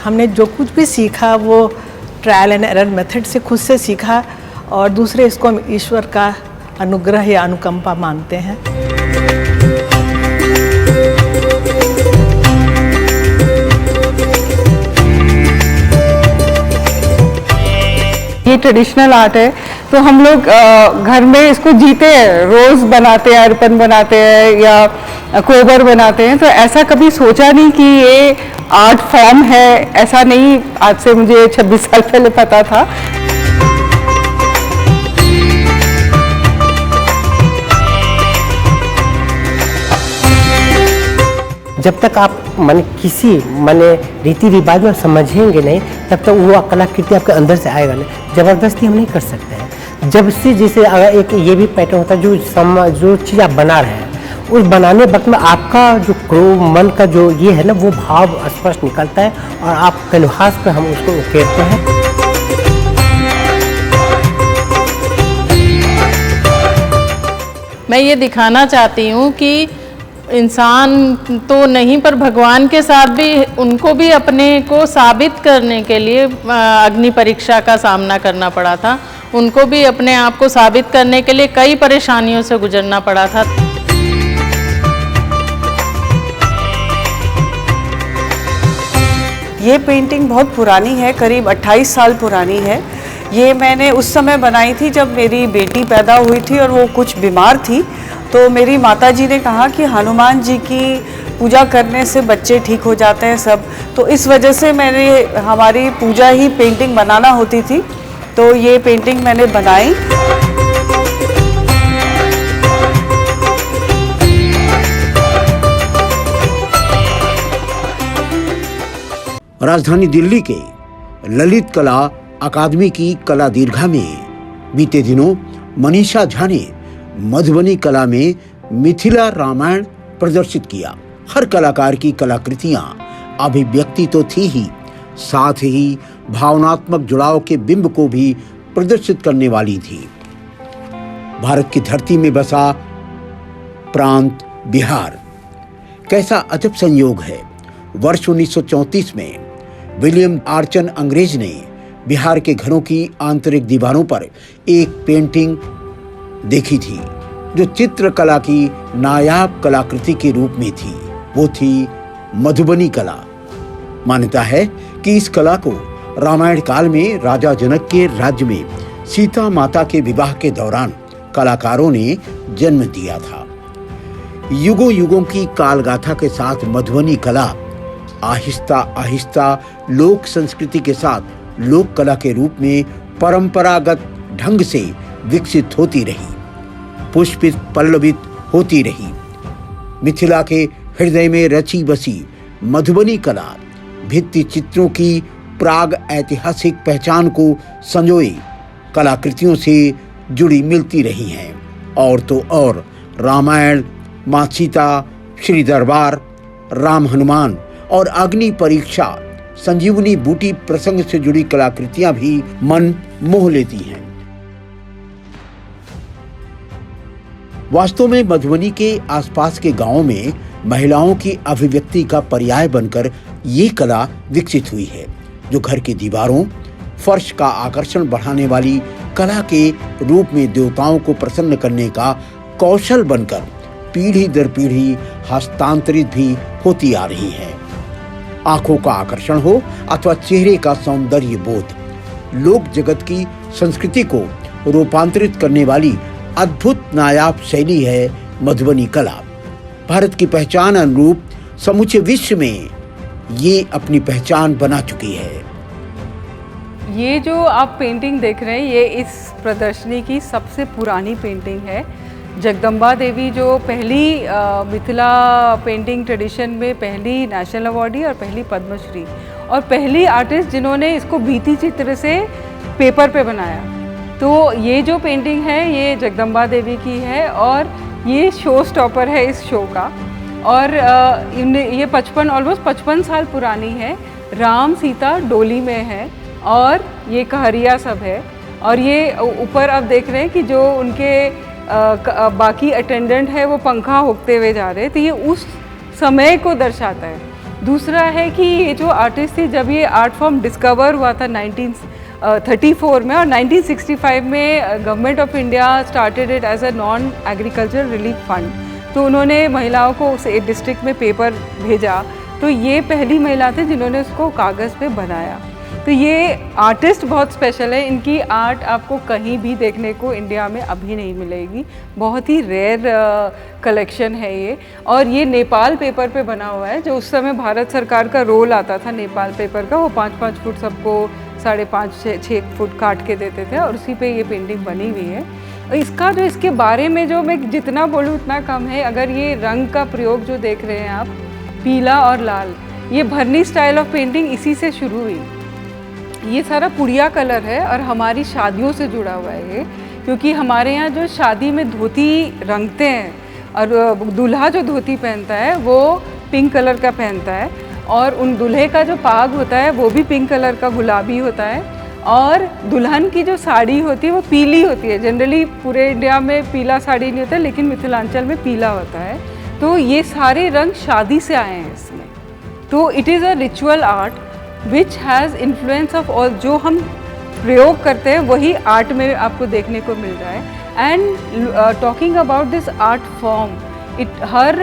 हमने जो कुछ भी सीखा वो ट्रायल एंड एरर मेथड से खुद से सीखा और दूसरे इसको हम ईश्वर का अनुग्रह या अनुकंपा मानते हैं। ये ट्रेडिशनल आर्ट है तो हम लोग घर में इसको जीते हैं, रोज बनाते हैं, अर्पण बनाते हैं या कोबर बनाते हैं। तो ऐसा कभी सोचा नहीं कि ये आर्ट फॉर्म है, ऐसा नहीं। आज से मुझे 26 साल पहले पता था। जब तक आप माने किसी माने रीति रिवाज में समझेंगे नहीं तब तक वो कलाकृति आपके अंदर से आएगा नहीं। ज़बरदस्ती हम नहीं कर सकते हैं। जब से जैसे अगर एक ये भी पैटर्न होता है जो चीज़ आप बना रहे हैं उस बनाने वक्त में आपका जो क्रोध मन का जो ये है ना वो भाव स्पष्ट निकलता है और आप कैनवास पर हम उसको उकेरते हैं। मैं ये दिखाना चाहती हूँ कि इंसान तो नहीं पर भगवान के साथ भी उनको भी अपने को साबित करने के लिए अग्नि परीक्षा का सामना करना पड़ा था। उनको भी अपने आप को साबित करने के लिए कई परेशानियों से गुजरना पड़ा था। ये पेंटिंग बहुत पुरानी है, करीब 28 साल पुरानी है। ये मैंने उस समय बनाई थी जब मेरी बेटी पैदा हुई थी और वो कुछ बीमार थी। तो मेरी माताजी ने कहा कि हनुमान जी की पूजा करने से बच्चे ठीक हो जाते हैं सब। तो इस वजह से हमारी पूजा ही पेंटिंग बनाना होती थी। तो ये पेंटिंग मैंने बनाई। राजधानी दिल्ली के ललित कला अकादमी की कला दीर्घा में बीते दिनों मनीषा झा ने मधुबनी कला में मिथिला रामायण प्रदर्शित किया। हर कलाकार की कलाकृतियां अभिव्यक्ति तो थी ही, साथ ही भावनात्मक जुड़ाव के बिंब को भी प्रदर्शित करने वाली थी। भारत की धरती में बसा प्रांत बिहार, कैसा अजब संयोग है। वर्ष 1934 में विलियम आर्चन अंग्रेज ने बिहार के घरों की आंतरिक दीवारों पर एक पेंटिंग देखी थी जो चित्रकला की नायाब कलाकृति के रूप में थी। वो थी मधुबनी कला। मान्यता है कि इस कला को रामायण काल में राजा जनक के राज्य में सीता माता के विवाह के दौरान कलाकारों ने जन्म दिया था। युगों युगों की कालगाथा के साथ मधुबनी कला आहिस्ता आहिस्ता लोक संस्कृति के साथ लोक कला के रूप में परंपरागत ढंग से विकसित होती रही, पुष्पित पल्लवित होती रही। मिथिला के हृदय में रची बसी मधुबनी कला भित्ति चित्रों की प्राग ऐतिहासिक पहचान को संजोए कलाकृतियों से जुड़ी मिलती रही हैं। और तो और रामायण, माँ सीता, श्री दरबार, राम हनुमान और अग्नि परीक्षा, संजीवनी बूटी प्रसंग से जुड़ी कलाकृतियां भी मन मोह लेती हैं। वास्तव में मधुबनी के आसपास के गांवों में महिलाओं की अभिव्यक्ति का पर्याय बनकर ये कला विकसित हुई है, जो घर की दीवारों, फर्श का आकर्षण बढ़ाने वाली कला के रूप में देवताओं को प्रसन्न करने का कौशल बनकर पीढ़ी दर पीढ़ी हस्तांतरित भी होती आ रही है। आंखों का आकर्षण हो अथवा चेहरे का सौंदर्य बोध, लोक जगत की संस्कृति को रूपांतरित करने वाली अद्भुत नायाब शैली है मधुबनी कला। भारत की पहचान अनुरूप समूचे विश्व में ये अपनी पहचान बना चुकी है। ये जो आप पेंटिंग देख रहे हैं ये इस प्रदर्शनी की सबसे पुरानी पेंटिंग है। जगदम्बा देवी जो पहली मिथिला पेंटिंग ट्रेडिशन में पहली नेशनल अवार्डी और पहली पद्मश्री और पहली आर्टिस्ट जिन्होंने इसको भित्ति चित्र से पेपर पे बनाया। तो ये जो पेंटिंग है ये जगदम्बा देवी की है और ये शो स्टॉपर है इस शो का। और ये ऑलमोस्ट 55 साल पुरानी है। राम सीता डोली में है और ये कहरिया सब है। और ये ऊपर आप देख रहे हैं कि जो उनके बाकी अटेंडेंट है वो पंखा होकते हुए जा रहे हैं। तो ये उस समय को दर्शाता है। दूसरा है कि ये जो आर्टिस्ट थी, जब ये आर्ट फॉर्म डिस्कवर हुआ था 1934 में, और 1965 में government of India started it as a non agriculture relief fund. तो उन्होंने महिलाओं को उस एक डिस्ट्रिक्ट में पेपर भेजा, तो ये पहली महिला थी जिन्होंने उसको कागज़ पे बनाया। तो ये आर्टिस्ट बहुत स्पेशल है, इनकी आर्ट आपको कहीं भी देखने को इंडिया में अभी नहीं मिलेगी, बहुत ही रेयर कलेक्शन है ये। और ये नेपाल पेपर पे बना हुआ है, जो उस समय भारत सरकार का रोल आता था नेपाल पेपर का, वो 5-5 फुट सबको 5.5-6 फुट काट के देते थे, और उसी पे ये पेंटिंग बनी हुई है। इसका जो इसके बारे में जो मैं जितना बोलूँ उतना कम है। अगर ये रंग का प्रयोग जो देख रहे हैं आप, पीला और लाल, ये भरनी स्टाइल ऑफ पेंटिंग इसी से शुरू हुई। ये सारा पुड़िया कलर है और हमारी शादियों से जुड़ा हुआ है ये, क्योंकि हमारे यहाँ जो शादी में धोती रंगते हैं और दूल्हा जो धोती पहनता है वो पिंक कलर का पहनता है, और उन दूल्हे का जो पाग होता है वो भी पिंक कलर का गुलाबी होता है, और दुल्हन की जो साड़ी होती है वो पीली होती है। जनरली पूरे इंडिया में पीला साड़ी नहीं होता, लेकिन मिथिलांचल में पीला होता है। तो ये सारे रंग शादी से आए हैं इसमें। तो it is a ritual art which has influence of all, जो हम प्रयोग करते हैं वही आर्ट में आपको देखने को मिल रहा है। And talking about this art form, her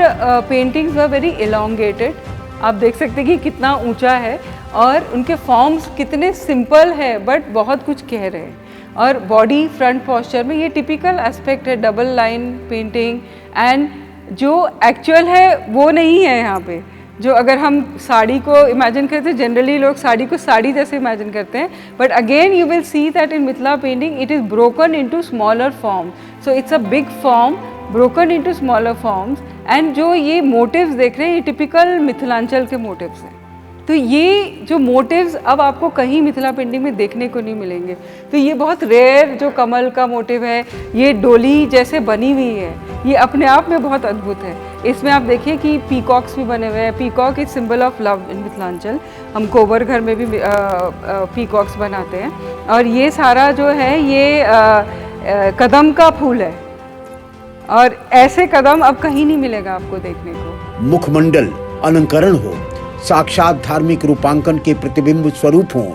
paintings were very elongated. आप देख सकते हैं कि कितना ऊंचा है, और उनके फॉर्म्स कितने सिंपल है बट बहुत कुछ कह रहे हैं। और बॉडी फ्रंट पोस्चर में ये टिपिकल एस्पेक्ट है, डबल लाइन पेंटिंग, एंड जो एक्चुअल है वो नहीं है यहाँ पे। जो अगर हम साड़ी को इमेजिन करते हैं, जनरली लोग साड़ी को साड़ी जैसे इमेजिन करते हैं, but again you will see that in Mithila painting it is broken into smaller form. So it's a big form broken into smaller forms. And जो ये मोटिव्स देख रहे हैं, ये टिपिकल मिथिलांचल के मोटिव्स हैं। तो ये जो मोटिव्स अब आपको कहीं मिथिला पेंटिंग में देखने को नहीं मिलेंगे। तो ये बहुत रेयर जो कमल का मोटिव है, ये डोली जैसे बनी हुई है, ये अपने आप में बहुत अद्भुत है। इसमें आप देखिए कि पीकॉक्स भी बने हुए हैं। Peacock is symbol of love in Mithilanchal. हम कोबर घर में भी पीकॉक्स बनाते हैं। और ये सारा जो है ये कदम का फूल है, और ऐसे कदम अब कहीं नहीं मिलेगा आपको देखने को। मुखमंडल अलंकरण हो, साक्षात धार्मिक रूपांकन के प्रतिबिंब स्वरूप हों,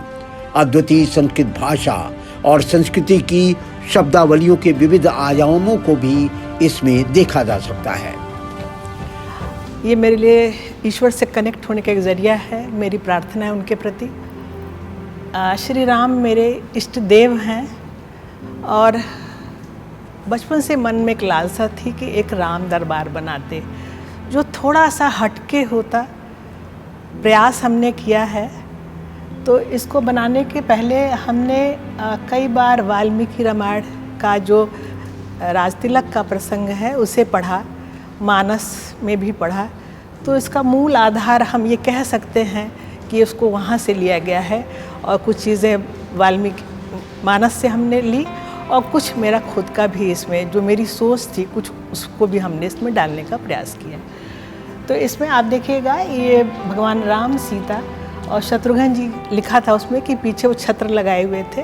अद्वितीय संस्कृत भाषा और संस्कृति की शब्दावलियों के विविध आयामों को भी इसमें देखा जा सकता है। ये मेरे लिए ईश्वर से कनेक्ट होने का एक ज़रिया है। मेरी प्रार्थना है उनके प्रति। श्री राम मेरे इष्ट देव हैं, और बचपन से मन में एक लालसा थी कि एक राम दरबार बनाते, जो थोड़ा सा हटके होता। प्रयास हमने किया है। तो इसको बनाने के पहले हमने कई बार वाल्मीकि रामायण का जो राजतिलक का प्रसंग है उसे पढ़ा, मानस में भी पढ़ा। तो इसका मूल आधार हम ये कह सकते हैं कि उसको वहाँ से लिया गया है, और कुछ चीज़ें वाल्मीकि मानस से हमने ली, और कुछ मेरा खुद का भी इसमें जो मेरी सोच थी कुछ उसको भी हमने इसमें डालने का प्रयास किया। तो इसमें आप देखिएगा ये भगवान राम, सीता और शत्रुघ्न जी लिखा था उसमें कि पीछे वो छत्र लगाए हुए थे।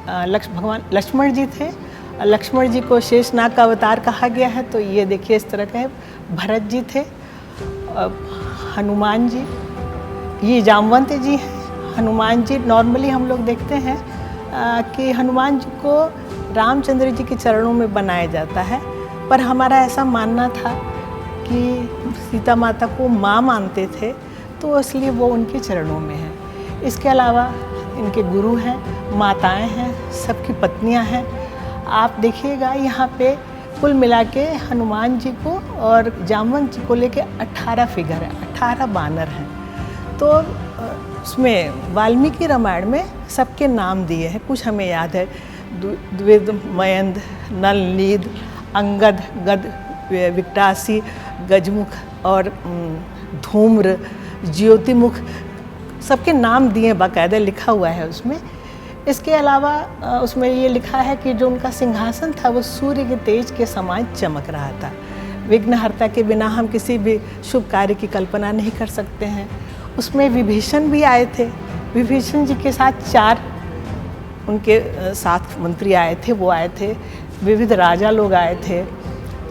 भगवान लक्ष्मण जी थे, लक्ष्मण जी को शेषनाग का अवतार कहा गया है। तो ये देखिए इस तरह का है। भरत जी थे, हनुमान जी, ये जामवंत जी हैं। हनुमान जी नॉर्मली हम लोग देखते हैं कि हनुमान जी को रामचंद्र जी के चरणों में बनाया जाता है, पर हमारा ऐसा मानना था कि सीता माता को माँ मानते थे, तो इसलिए वो उनके चरणों में है। इसके अलावा इनके गुरु हैं, माताएं हैं, सबकी पत्नियां हैं। आप देखिएगा यहाँ पे कुल मिला के हनुमान जी को और जामवंत जी को लेके 18 फिगर है, 18 बानर हैं। तो उसमें वाल्मीकि रामायण में सबके नाम दिए हैं। कुछ हमें याद है, द्विविद, मयंद, नल, नीद, अंगद, गद, विकटासी, गजमुख और धूम्र, ज्योतिमुख, सबके नाम दिए, बाकायदा लिखा हुआ है उसमें। इसके अलावा उसमें ये लिखा है कि जो उनका सिंहासन था वो सूर्य के तेज के समान चमक रहा था। विघ्नहर्ता के बिना हम किसी भी शुभ कार्य की कल्पना नहीं कर सकते हैं। उसमें विभीषण भी आए थे। विभीषण जी के साथ 4 उनके साथ मंत्री आए थे, वो आए थे। विविध राजा लोग आए थे।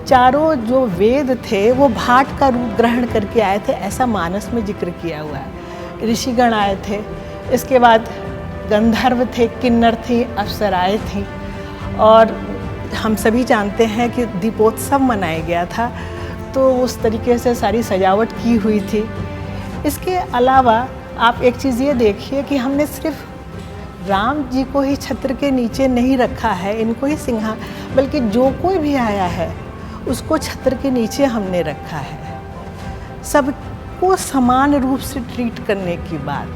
चारों जो वेद थे वो भाट का रूप ग्रहण करके आए थे, ऐसा मानस में जिक्र किया हुआ है। ऋषिगण आए थे, इसके बाद गंधर्व थे, किन्नर थी, अप्सराएं थी, और हम सभी जानते हैं कि दीपोत्सव मनाया गया था, तो उस तरीके से सारी सजावट की हुई थी। इसके अलावा आप एक चीज़ ये देखिए कि हमने सिर्फ राम जी को ही छत्र के नीचे नहीं रखा है, इनको ही बल्कि जो कोई भी आया है उसको छत्र के नीचे हमने रखा है। सबको समान रूप से ट्रीट करने की बात,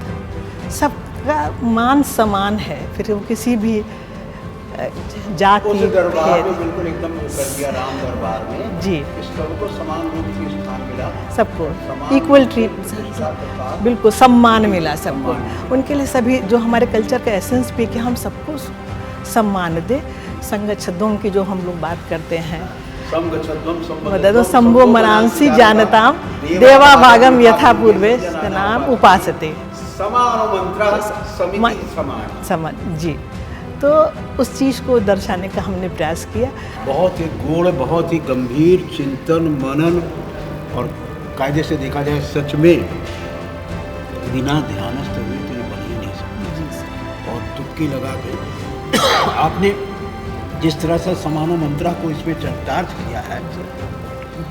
सबका मान समान है, फिर वो किसी भी जाति दरबार में बिल्कुल एकदम कर दिया राम दरबार में जी, सबको समान रूप से स्थान मिला, सबको इक्वल ट्रीट, बिल्कुल सम्मान मिला सबको। उनके लिए सभी जो हमारे कल्चर का एसेंस भी कि हम सबको सम्मान दे। संगच्छदों की जो हम लोग बात करते हैं, शंभो मनांसी जानताम देवा भागम यथा पूर्वे नाम उपासते समान जी। तो उस चीज़ को दर्शाने का हमने प्रयास किया। बहुत ही गूढ़, बहुत ही गंभीर चिंतन मनन, और कायदे से देखा जाए सच में बिना ध्यानस्थ हुए तो ये बन ही नहीं सकती। और तुक्की लगा के आपने जिस तरह से समानो मंत्रा को इसमें चरितार्थ किया है,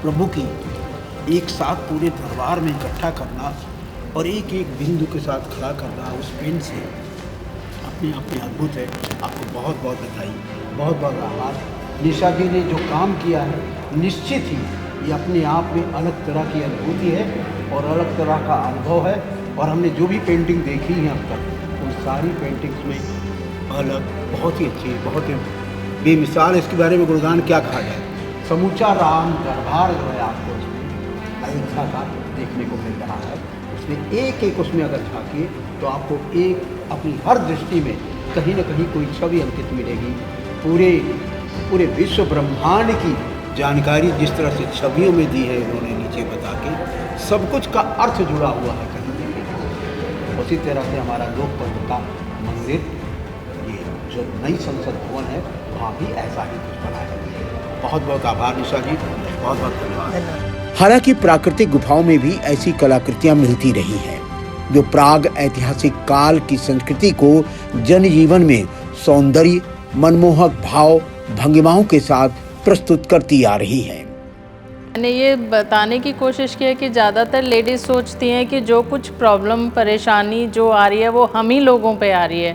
प्रभु की एक साथ पूरे दरबार में इकट्ठा करना और एक एक बिंदु के साथ खड़ा करना उस पेन से अपने आप में अद्भुत है। आपको बहुत बहुत बधाई, बहुत बहुत आभार। निशा जी ने जो काम किया है, निश्चित ही ये अपने आप में अलग तरह की अनुभूति है और अलग तरह का अनुभव है। और हमने जो भी पेंटिंग देखी है अब तक, उन सारी पेंटिंग्स में अलग बहुत ही अच्छी, बहुत ही बेमिसाल, इसके बारे में गुणगान क्या कहा जाए। समूचा राम दरबार जो है आपको उसमें अहिंसा का देखने को मिल रहा है। उसमें एक एक उसमें अगर झाँकिए तो आपको एक अपनी हर दृष्टि में कहीं न कहीं कोई छवि अंकित मिलेगी। पूरे विश्व ब्रह्मांड की जानकारी जिस तरह से छवियों में दी है उन्होंने नीचे बता के, सब कुछ का अर्थ जुड़ा हुआ है कहीं न कहीं। उसी तरह से हमारा लोकतंत्र का मंदिर, ये जो नई संसद भवन है, वहाँ भी ऐसा ही कुछ बनाया है। बहुत बहुत आभार निशा जी, बहुत बहुत धन्यवाद। हालांकि प्राकृतिक गुफाओं में भी ऐसी कलाकृतियां मिलती रही हैं जो प्राग ऐतिहासिक काल की संस्कृति को जनजीवन में सौंदर्य, मनमोहक भाव भंगिमाओं के साथ प्रस्तुत करती आ रही हैं। मैंने ये बताने की कोशिश की है कि ज़्यादातर लेडीज़ सोचती हैं कि जो कुछ प्रॉब्लम परेशानी जो आ रही है वो हम ही लोगों पे आ रही है,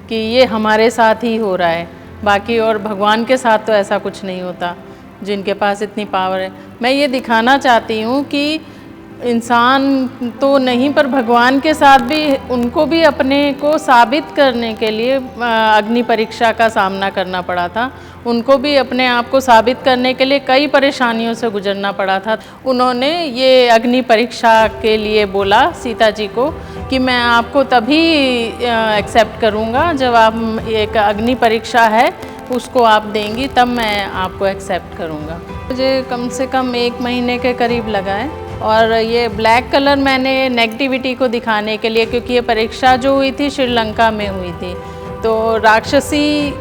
कि ये हमारे साथ ही हो रहा है, बाकी और भगवान के साथ तो ऐसा कुछ नहीं होता जिनके पास इतनी पावर है। मैं ये दिखाना चाहती हूँ कि इंसान तो नहीं पर भगवान के साथ भी उनको भी अपने को साबित करने के लिए अग्नि परीक्षा का सामना करना पड़ा था। उनको भी अपने आप को साबित करने के लिए कई परेशानियों से गुजरना पड़ा था। उन्होंने ये अग्नि परीक्षा के लिए बोला सीता जी को कि मैं आपको तभी एक्सेप्ट करूँगा जब आप एक अग्नि परीक्षा है उसको आप देंगी, तब मैं आपको एक्सेप्ट करूँगा। मुझे कम से कम 1 महीने के करीब लगा है। और ये ब्लैक कलर मैंने नेगेटिविटी को दिखाने के लिए, क्योंकि ये परीक्षा जो हुई थी श्रीलंका में हुई थी, तो राक्षसी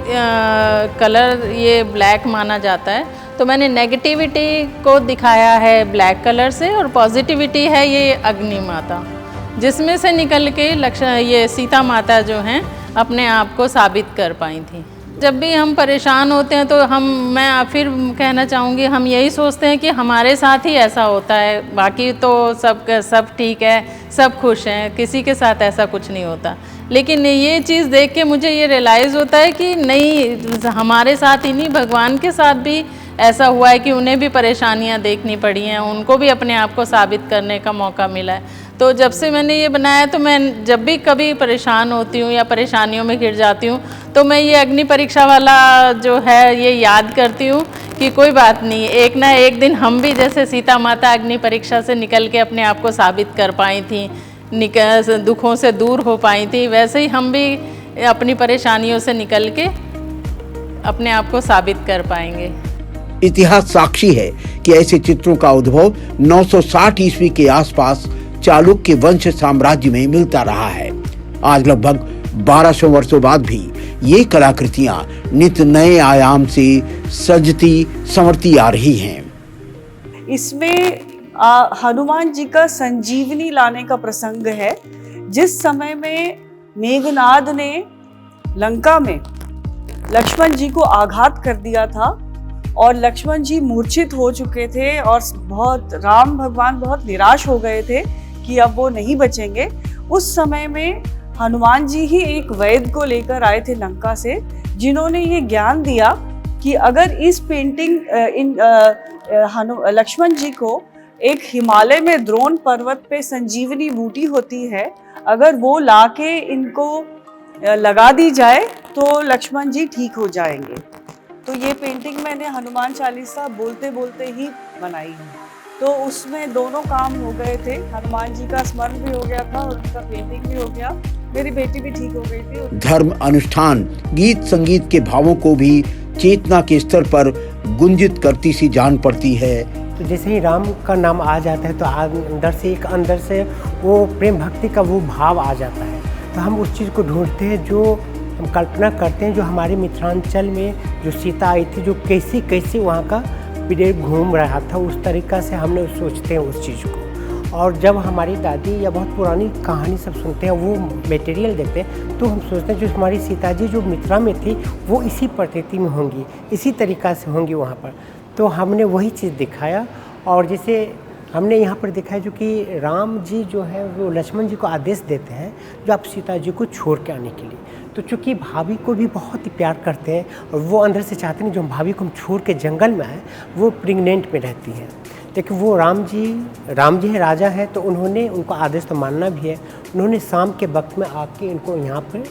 कलर ये ब्लैक माना जाता है, तो मैंने नेगेटिविटी को दिखाया है ब्लैक कलर से, और पॉजिटिविटी है ये अग्नि माता, जिसमें से निकल के ये सीता माता जो हैं अपने आप को साबित कर पाई थी। जब भी हम परेशान होते हैं तो मैं फिर कहना चाहूँगी, हम यही सोचते हैं कि हमारे साथ ही ऐसा होता है, बाकी तो सब ठीक है, सब खुश हैं, किसी के साथ ऐसा कुछ नहीं होता। लेकिन ये चीज़ देख के मुझे ये रियलाइज़ होता है कि नहीं, हमारे साथ ही नहीं, भगवान के साथ भी ऐसा हुआ है कि उन्हें भी परेशानियां देखनी पड़ी हैं, उनको भी अपने आप को साबित करने का मौका मिला है। तो जब से मैंने ये बनाया, तो मैं जब भी कभी परेशान होती हूँ या परेशानियों में घिर जाती हूँ, तो मैं ये अग्नि परीक्षा वाला जो है ये याद करती हूँ कि कोई बात नहीं, एक ना एक दिन हम भी जैसे सीता माता अग्नि परीक्षा से निकल के अपने आप को साबित कर पाई थी, दुखों से दूर हो पाई थी, वैसे ही हम भी अपनी परेशानियों से निकल के अपने आप को साबित कर पाएंगे। इतिहास साक्षी है कि ऐसे चित्रों का उद्भव 960 ईस्वी के आसपास चालुक्य वंश साम्राज्य में मिलता रहा है। आज लगभग 1200 वर्षों बाद भी ये कलाकृतियां नित नए आयाम से सजती संवरती आ रही हैं। इसमें हनुमान जी का संजीवनी लाने का प्रसंग है। जिस समय में मेघनाद ने लंका में लक्ष्मण जी को आघात कर दिया था और लक्ष्मण जी मूर्छित हो चुके थे और राम भगवान बहुत निराश हो गए थे कि अब वो नहीं बचेंगे। उस समय में हनुमान जी ही एक वैद्य को लेकर आए थे लंका से, जिन्होंने ये ज्ञान दिया कि अगर इस पेंटिंग लक्ष्मण जी को एक हिमालय में द्रोण पर्वत पे संजीवनी बूटी होती है, अगर वो लाके इनको लगा दी जाए तो लक्ष्मण जी ठीक हो जाएंगे। तो ये पेंटिंग मैंने हनुमान चालीसा बोलते बोलते ही बनाई है। तो उसमें दोनों काम हो गए थे, हनुमान जी का स्मरण भी हो गया था और उनका पेंटिंग भी हो गया। मेरी बेटी भी ठीक हो गई थी। धर्म अनुष्ठान गीत संगीत के भावों को भी चेतना के स्तर पर गुंजित करती सी जान पड़ती है। तो जैसे ही राम का नाम आ जाता है तो अंदर से वो प्रेम भक्ति का वो भाव आ जाता है। तो हम उस चीज़ को ढूंढते हैं जो हम कल्पना करते हैं, जो हमारे मिथिलांचल में जो सीता आई थी, जो कैसे कैसे वहाँ का पीरियड घूम रहा था, उस तरीक़ा से हमने सोचते हैं उस चीज़ को। और जब हमारी दादी या बहुत पुरानी कहानी सब सुनते हैं, वो मटेरियल देखते हैं, तो हम सोचते हैं जो हमारी सीता जी जो मिथिला में थी वो इसी प्रकृति में होंगी, इसी तरीक़ा से होंगी वहाँ पर। तो हमने वही चीज़ दिखाया। और जैसे हमने यहाँ पर दिखाया जो कि राम जी जो है वो लक्ष्मण जी को आदेश देते हैं जो आप सीता जी को छोड़ के आने के लिए। तो चूँकि भाभी को भी बहुत ही प्यार करते हैं और वो अंदर से चाहते हैं जो भाभी को हम छोड़ के जंगल में आए, वो प्रेग्नेंट में रहती हैं। लेकिन वो राम जी हैं, राजा हैं, तो उन्होंने उनको आदेश तो मानना भी है। उन्होंने शाम के वक्त में आके इनको यहाँ पर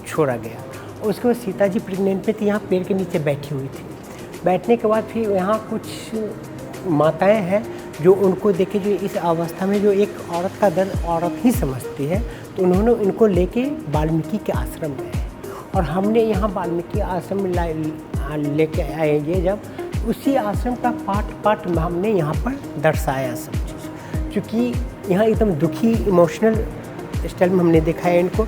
छोड़ा गया। और उसके बाद सीता जी प्रेग्नेंट में थी, यहाँ पेड़ के नीचे बैठी हुई थी। बैठने के बाद फिर यहाँ कुछ माताएं हैं जो उनको देखे, जो इस अवस्था में जो एक औरत का दर्द औरत ही समझती है, तो उन्होंने इनको लेके वाल्मीकि के आश्रम में आए। और हमने यहाँ वाल्मीकि आश्रम में लेके आएंगे, जब उसी आश्रम का पार्ट हमने यहाँ पर दर्शाया सब चीज़। क्योंकि यहाँ एकदम दुखी इमोशनल स्टाइल में हमने दिखाया इनको।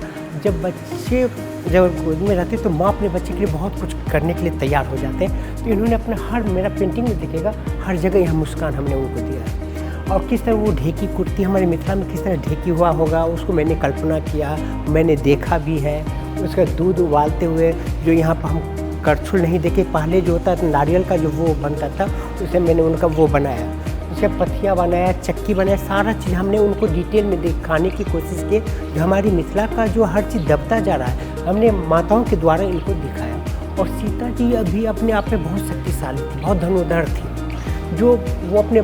जब गोद में रहते तो माँ अपने बच्चे के लिए बहुत कुछ करने के लिए तैयार हो जाते हैं। तो इन्होंने अपना मेरा पेंटिंग में दिखेगा हर जगह यह मुस्कान हमने उनको दिया है। और किस तरह वो ढेकी कुर्ती हमारे मिथिला में किस तरह ढेकी हुआ होगा, उसको मैंने कल्पना किया, मैंने देखा भी है। उसका दूध उबालते हुए जो यहाँ पर हम करछुल नहीं देखे, पहले जो होता था नारियल का जो वो बनता था, उसे मैंने उनका वो बनाया, उसके पथिया बनाया, चक्की बनाया, सारा चीज़ हमने उनको डिटेल में दिखाने की कोशिश की। जो हमारी मिथिला का जो हर चीज़ दबता जा रहा है, हमने माताओं के द्वारा इनको दिखाया। और सीता जी अभी अपने आप में बहुत शक्तिशाली थी, बहुत धनुर्धर थी, जो वो अपने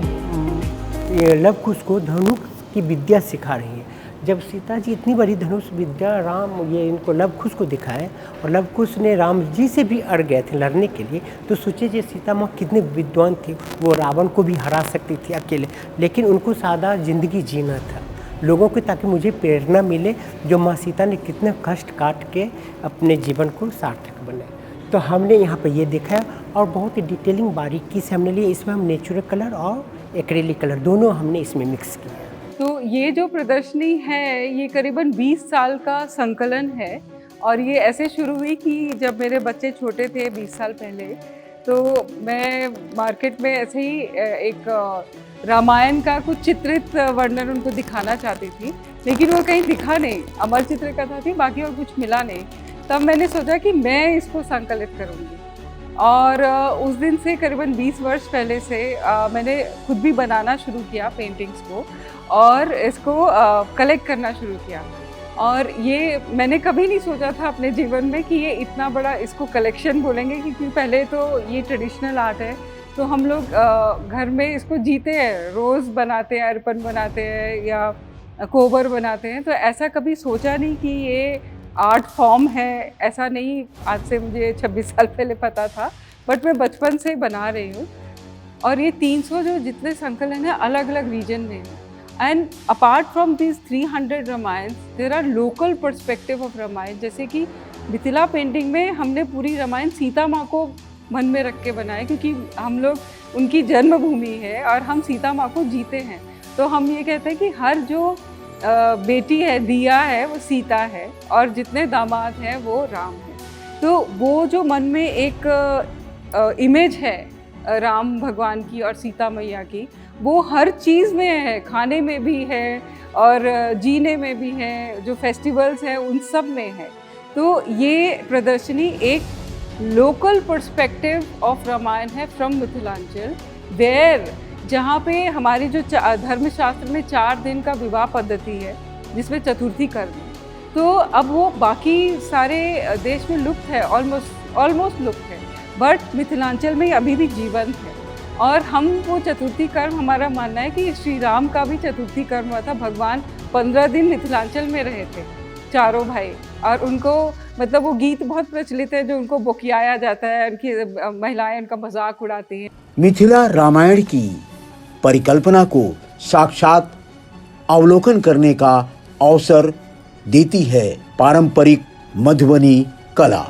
लव कुश को धनुष की विद्या सिखा रही है। जब सीता जी इतनी बड़ी धनुष विद्या राम ये इनको लव कुश को दिखाए, और लव कुश ने राम जी से भी अड़ गए थे लड़ने के लिए, तो सोचे जो सीता माँ कितने विद्वान थी, वो रावण को भी हरा सकती थी अकेले, लेकिन उनको सादा जिंदगी जीना था लोगों को, ताकि मुझे प्रेरणा मिले जो माँ सीता ने कितने कष्ट काट के अपने जीवन को सार्थक बनाए। तो हमने यहाँ पर ये दिखाया और बहुत ही डिटेलिंग बारीकी से हमने लिए। इसमें हम नेचुरल कलर और एक्रेलिक कलर दोनों हमने इसमें मिक्स किया। तो ये जो प्रदर्शनी है ये करीबन 20 साल का संकलन है, और ये ऐसे शुरू हुई कि जब मेरे बच्चे छोटे थे 20 साल पहले, तो मैं मार्केट में ऐसे ही एक रामायण का कुछ चित्रित वर्णन उनको दिखाना चाहती थी, लेकिन वो कहीं दिखा नहीं, अमर चित्र कथा थी, बाकी और कुछ मिला नहीं। तब मैंने सोचा कि मैं इसको संकलित करूँगी, और उस दिन से करीबन 20 वर्ष पहले से मैंने खुद भी बनाना शुरू किया पेंटिंग्स को, और इसको कलेक्ट करना शुरू किया। और ये मैंने कभी नहीं सोचा था अपने जीवन में कि ये इतना बड़ा इसको कलेक्शन बोलेंगे, क्योंकि पहले तो ये ट्रेडिशनल आर्ट है, तो हम लोग घर में इसको जीते हैं, रोज़ बनाते हैं, अर्पण बनाते हैं या कोबर बनाते हैं, तो ऐसा कभी सोचा नहीं कि ये आर्ट फॉर्म है, ऐसा नहीं। आज से मुझे 26 साल पहले पता था, बट मैं बचपन से बना रही हूँ। और ये 300 जो जितने संकलन हैं अलग अलग रीजन में हैं। And apart from this 300 Ramayan, there are local perspective of Ramayan. जैसे कि मिथिला पेंटिंग में हमने पूरी रामायण सीता माँ को मन में रख के बनाए, क्योंकि हम लोग उनकी जन्मभूमि है और हम सीता माँ को जीते हैं। तो हम ये कहते हैं कि हर जो बेटी है, दिया है, वो सीता है, और जितने दामाद हैं वो राम है। तो वो जो मन में एक इमेज है राम भगवान की और सीता मैया की, वो हर चीज़ में है, खाने में भी है और जीने में भी है, जो फेस्टिवल्स हैं उन सब में है। तो ये प्रदर्शनी एक लोकल पर्सपेक्टिव ऑफ रामायण है फ्रॉम मिथिलांचल, वेयर जहाँ पे हमारी जो धर्मशास्त्र में 4 दिन का विवाह पद्धति है, जिसमें चतुर्थी कर्म है, तो अब वो बाकी सारे देश में लुप्त है, ऑलमोस्ट लुप्त है, बट मिथिलांचल में अभी भी जीवंत है। और हम वो चतुर्थी कर्म, हमारा मानना है कि श्री राम का भी चतुर्थी कर्म हुआ था। भगवान 15 दिन मिथिलांचल में रहे थे, चारों भाई, और उनको मतलब वो गीत बहुत प्रचलित है जो उनको बोकियाया जाता है, उनकी महिलाएं उनका मजाक उड़ाती हैं। मिथिला रामायण की परिकल्पना को साक्षात अवलोकन करने का अवसर देती है पारंपरिक मधुबनी कला।